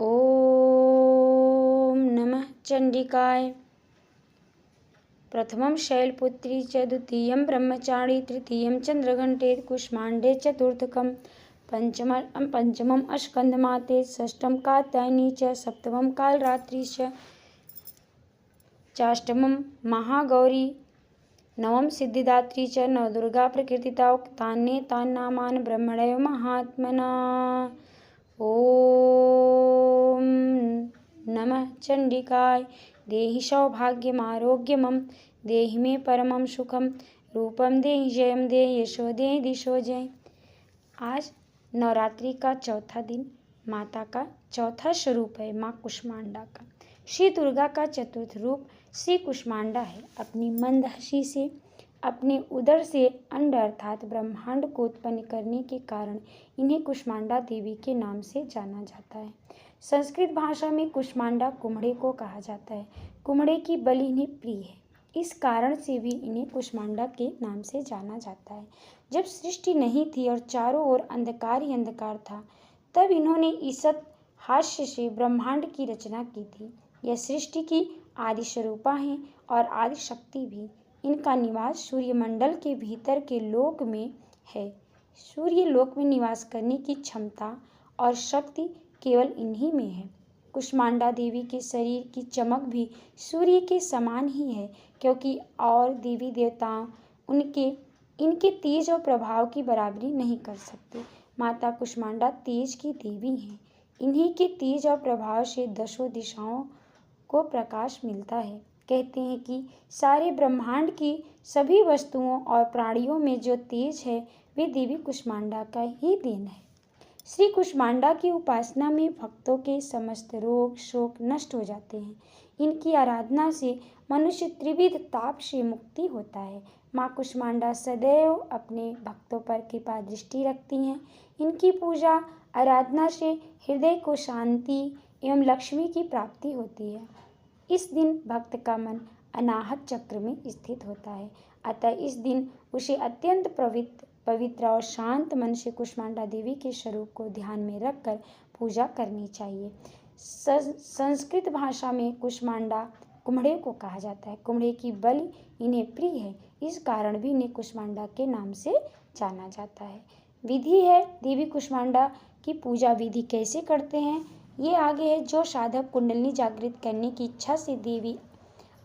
ओम नमः चंडिकाय। प्रथमं शैलपुत्री च द्वितीयं ब्रह्मचारी तृतीयं चंद्रघंटे कुष्मांडे चतुर्थकं पंचमम् अस्कंदमाते षष्ठं कात्यायनी च सप्तमं कालरात्रि च चाष्टमं महागौरी नवम सिद्धिदात्री च नवदुर्गा प्रकृतिता उक्तान्येतान्नामानि ब्रह्मणैव महात्मना। ओम नमः चंडिकाय। देहि सौभाग्यमारोग्यमं देहि मे परमं सुखम रूपम देहि जयम देहि यशो देहि दिशो जय। आज नवरात्रि का चौथा दिन माता का चौथा स्वरूप है माँ कुष्मांडा का। श्री दुर्गा का चतुर्थ रूप श्री कुष्मांडा है। अपनी मंद हंसी से अपने उदर से अंड अर्थात ब्रह्मांड को उत्पन्न करने के कारण इन्हें कुष्मांडा देवी के नाम से जाना जाता है। संस्कृत भाषा में कुष्मांडा कुम्हड़े को कहा जाता है। कुम्हड़े की बलि इन्हें प्रिय है, इस कारण से भी इन्हें कुष्मांडा के नाम से जाना जाता है। जब सृष्टि नहीं थी और चारों ओर अंधकार ही अंधकार था, तब इन्होंने ईसत हास्य से ब्रह्मांड की रचना की थी। यह सृष्टि की आदि स्वरूपा हैं और आदि शक्ति भी। इनका निवास सूर्यमंडल के भीतर के लोक में है। सूर्य लोक में निवास करने की क्षमता और शक्ति केवल इन्हीं में है। कुष्मांडा देवी के शरीर की चमक भी सूर्य के समान ही है, क्योंकि और देवी देवताओं इनके तेज और प्रभाव की बराबरी नहीं कर सकते। माता कुष्मांडा तेज की देवी हैं। इन्हीं के तेज और प्रभाव से दसों दिशाओं को प्रकाश मिलता है। कहते हैं कि सारे ब्रह्मांड की सभी वस्तुओं और प्राणियों में जो तेज है वे देवी कुष्मांडा का ही देन है। श्री कुष्मांडा की उपासना में भक्तों के समस्त रोग शोक नष्ट हो जाते हैं। इनकी आराधना से मनुष्य त्रिविध ताप से मुक्ति होता है। माँ कुष्मांडा सदैव अपने भक्तों पर कृपा दृष्टि रखती हैं। इनकी पूजा आराधना से हृदय को शांति एवं लक्ष्मी की प्राप्ति होती है। इस दिन भक्त का मन अनाहत चक्र में स्थित होता है, अतः इस दिन उसे अत्यंत पवित्र और शांत मन से कुष्मांडा देवी के स्वरूप को ध्यान में रखकर पूजा करनी चाहिए। संस्कृत भाषा में कुष्मांडा कुम्हड़े को कहा जाता है। कुम्हड़े की बलि इन्हें प्रिय है, इस कारण भी इन्हें कुष्मांडा के नाम से जाना जाता है। विधि है देवी कुष्मांडा की पूजा विधि कैसे करते हैं ये आगे है। जो साधक कुंडलिनी जागृत करने की इच्छा से देवी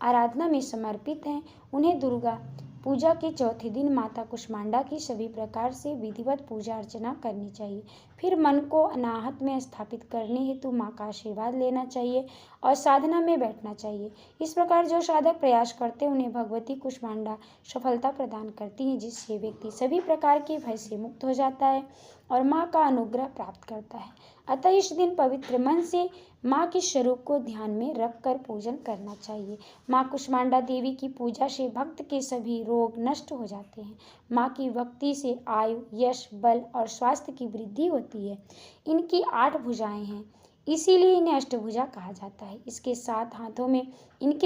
आराधना में समर्पित हैं, उन्हें दुर्गा पूजा के चौथे दिन माता कुष्मांडा की सभी प्रकार से विधिवत पूजा अर्चना करनी चाहिए। फिर मन को अनाहत में स्थापित करने हेतु माँ का आशीर्वाद लेना चाहिए और साधना में बैठना चाहिए। इस प्रकार जो साधक प्रयास करते हैं उन्हें भगवती कुष्मांडा सफलता प्रदान करती हैं, जिससे व्यक्ति सभी प्रकार के भय से मुक्त हो जाता है और माँ का अनुग्रह प्राप्त करता है। अतः इस दिन पवित्र मन से माँ के स्वरूप को ध्यान में रखकर पूजन करना चाहिए। माँ कुष्मांडा देवी की पूजा से भक्त के सभी रोग नष्ट हो जाते हैं। माँ की भक्ति से आयु यश बल और स्वास्थ्य की वृद्धि होती है। इनकी 8 भुजाएं हैं, इसीलिए इन्हें अष्टभुजा कहा जाता है। इनके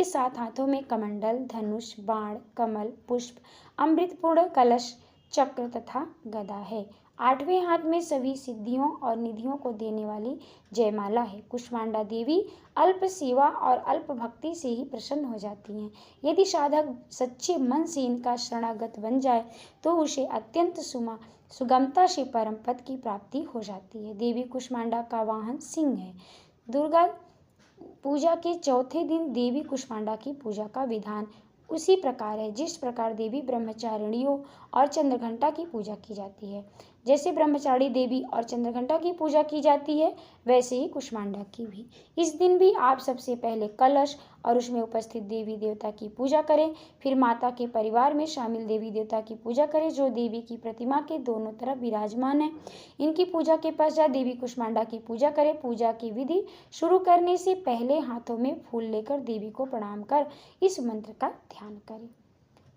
सात हाथों में कमंडल धनुष बाण कमल पुष्प अमृतपूर्ण कलश चक्र तथा गदा है। 8वें हाथ में सभी सिद्धियों और निधियों को देने वाली जयमाला है। कुष्मांडा देवी अल्प सेवा और अल्प भक्ति से ही प्रसन्न हो जाती हैं। यदि साधक सच्चे मन से इनका शरणागत बन जाए तो उसे अत्यंत सुगमता से परम पद की प्राप्ति हो जाती है। देवी कुष्मांडा का वाहन सिंह है। दुर्गा पूजा के चौथे दिन देवी कुष्मांडा की पूजा का विधान उसी प्रकार है जिस प्रकार देवी ब्रह्मचारिणियों और चंद्रघंटा की पूजा की जाती है। जैसे ब्रह्मचारी देवी और चंद्रघंटा की पूजा की जाती है, वैसे ही कुष्मांडा की भी। इस दिन भी आप सबसे पहले कलश और उसमें उपस्थित देवी देवता की पूजा करें। फिर माता के परिवार में शामिल देवी देवता की पूजा करें जो देवी की प्रतिमा के दोनों तरफ विराजमान है। इनकी पूजा के पश्चात देवी कुष्मांडा की पूजा करें। पूजा की विधि शुरू करने से पहले हाथों में फूल लेकर देवी को प्रणाम कर इस मंत्र का ध्यान करें।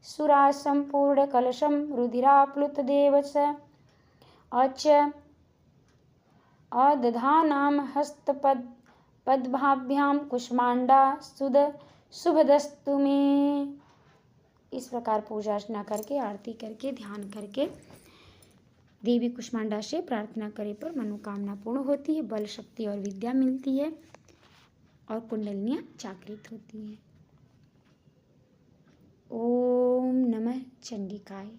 सुरासं पूर्ण कलशम रुधिराप्लुत देवस्य अदधानाम हस्तपद्भाभ्याम कुष्मांडा शुभदस्तु में। इस प्रकार पूजा अर्चना करके आरती करके ध्यान करके देवी कुष्मांडा से प्रार्थना करे पर मनोकामना पूर्ण होती है, बल शक्ति और विद्या मिलती है और कुंडलियाँ जागृत होती हैं। ओम नमः चंडिकाय।